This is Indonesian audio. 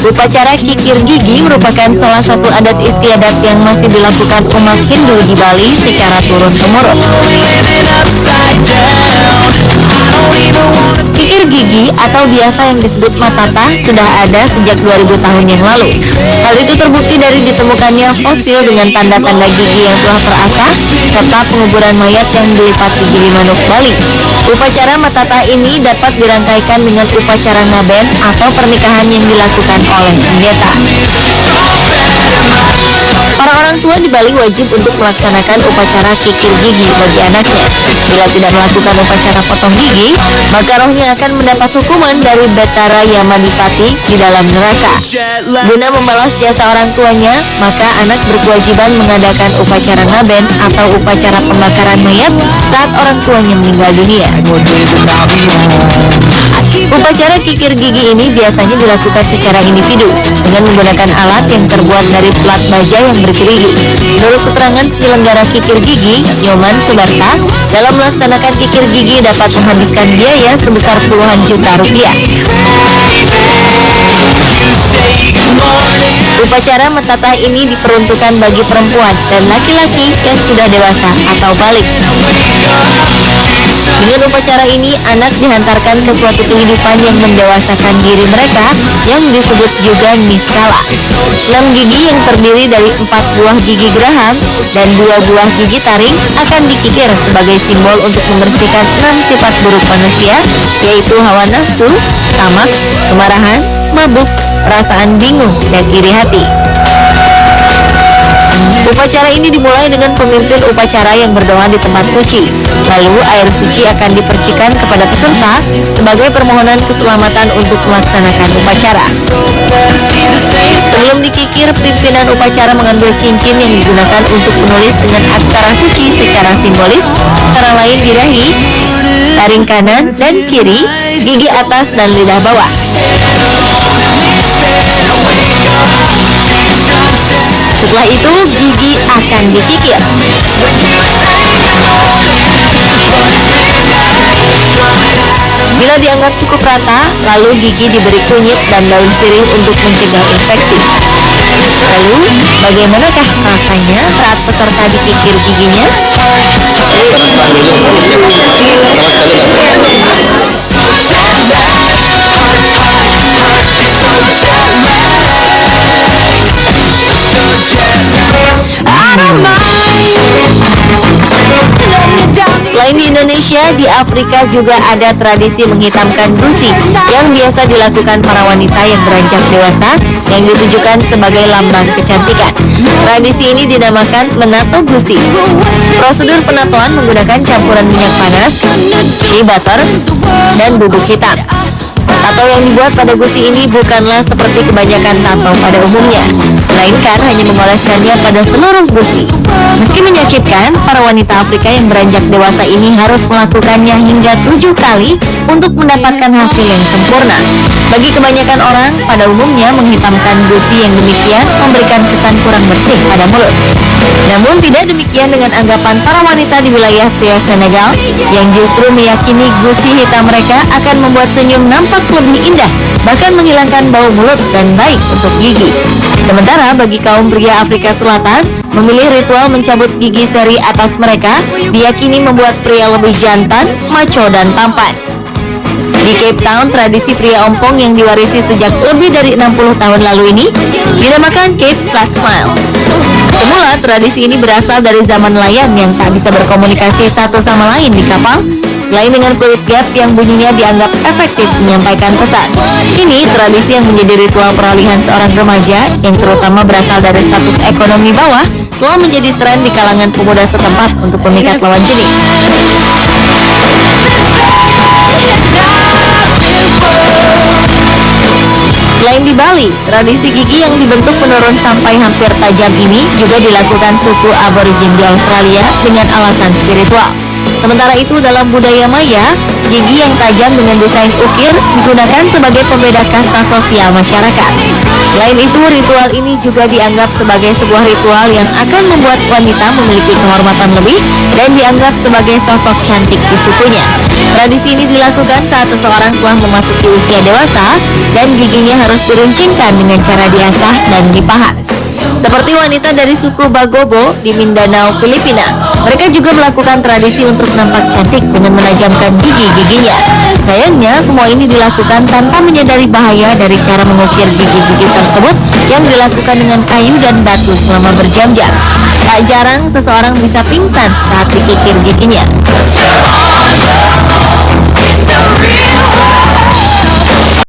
Upacara kikir gigi merupakan salah satu adat istiadat yang masih dilakukan umat Hindu di Bali secara turun-temurun. Kikir gigi atau biasa yang disebut matata sudah ada sejak 2000 tahun yang lalu. Hal itu terbukti dari ditemukannya fosil dengan tanda-tanda gigi yang telah terasah serta penguburan mayat yang dilipati gigi manuk Bali. Upacara matata ini dapat dirangkaikan dengan upacara ngaben atau pernikahan yang dilakukan oleh pendeta. Para orang tua di Bali wajib untuk melaksanakan upacara kikir gigi bagi anaknya. Bila tidak melakukan upacara potong gigi, maka rohnya akan mendapat hukuman dari Betara Yamadipati di dalam neraka. Guna membalas jasa orang tuanya, maka anak berkewajiban mengadakan upacara ngaben atau upacara pembakaran mayat saat orang tuanya meninggal dunia. Upacara kikir gigi ini biasanya dilakukan secara individu dengan menggunakan alat yang terbuat dari plat baja yang bergerigi. Menurut keterangan penyelenggara kikir gigi, Nyoman Subarta, dalam melaksanakan kikir gigi dapat menghabiskan biaya sebesar puluhan juta rupiah. Upacara metatah ini diperuntukkan bagi perempuan dan laki-laki yang sudah dewasa atau balik. Dengan upacara ini, anak dihantarkan ke suatu kehidupan yang mendewasakan diri mereka yang disebut juga niskala. 6 gigi yang terdiri dari 4 buah gigi geraham dan 2 buah gigi taring akan dikikir sebagai simbol untuk membersihkan 6 sifat buruk manusia, yaitu hawa nafsu, tamak, kemarahan, mabuk, perasaan bingung, dan iri hati. Upacara ini dimulai dengan pemimpin upacara yang berdoa di tempat suci. Lalu air suci akan dipercikan kepada peserta sebagai permohonan keselamatan untuk melaksanakan upacara. Sebelum dikikir, pimpinan upacara mengambil cincin yang digunakan untuk menulis dengan aksara suci secara simbolis, antara lain di dahi, taring kanan dan kiri, gigi atas dan lidah bawah. Setelah itu, gigi akan dikikir. Bila dianggap cukup rata, lalu gigi diberi kunyit dan daun sirih untuk mencegah infeksi. Lalu, bagaimanakah rasanya saat peserta dikikir giginya? Selain di Indonesia, di Afrika juga ada tradisi menghitamkan gusi yang biasa dilakukan para wanita yang beranjak dewasa yang ditujukan sebagai lambang kecantikan. Tradisi ini dinamakan menato gusi. Prosedur penatoan menggunakan campuran minyak panas, shea butter, dan bubuk hitam. Tato yang dibuat pada gusi ini bukanlah seperti kebanyakan tato pada umumnya, melainkan hanya mengoleskannya pada seluruh gusi. Meski menyakitkan, para wanita Afrika yang beranjak dewasa ini harus melakukannya hingga 7 kali untuk mendapatkan hasil yang sempurna. Bagi kebanyakan orang, pada umumnya menghitamkan gusi yang demikian memberikan kesan kurang bersih pada mulut. Namun tidak demikian dengan anggapan para wanita di wilayah Tia Senegal yang justru meyakini gusi hitam mereka akan membuat senyum nampak lebih indah, bahkan menghilangkan bau mulut dan baik untuk gigi. Sementara bagi kaum pria Afrika Selatan, memilih ritual mencabut gigi seri atas mereka diyakini membuat pria lebih jantan, macho, dan tampan. Di Cape Town, tradisi pria ompong yang diwarisi sejak lebih dari 60 tahun lalu ini dinamakan Cape Flat Smile. Semula tradisi ini berasal dari zaman nelayan yang tak bisa berkomunikasi satu sama lain di kapal, selain dengan kulit gap yang bunyinya dianggap efektif menyampaikan pesan. Ini tradisi yang menjadi ritual peralihan seorang remaja yang terutama berasal dari status ekonomi bawah telah menjadi tren di kalangan pemuda setempat untuk memikat lawan jenis. Selain di Bali, tradisi gigi yang dibentuk menurun sampai hampir tajam ini juga dilakukan suku aborigin di Australia dengan alasan spiritual. Sementara itu dalam budaya Maya, gigi yang tajam dengan desain ukir digunakan sebagai pembeda kasta sosial masyarakat. Selain itu, ritual ini juga dianggap sebagai sebuah ritual yang akan membuat wanita memiliki kehormatan lebih dan dianggap sebagai sosok cantik di sukunya. Tradisi ini dilakukan saat seseorang telah memasuki usia dewasa dan giginya harus diruncingkan dengan cara diasah dan dipahat. Seperti wanita dari suku Bagobo di Mindanao, Filipina, mereka juga melakukan tradisi untuk nampak cantik dengan menajamkan gigi-giginya. Sayangnya, semua ini dilakukan tanpa menyadari bahaya dari cara mengukir gigi-gigi tersebut yang dilakukan dengan kayu dan batu selama berjam-jam. Tak jarang seseorang bisa pingsan saat dikikir giginya.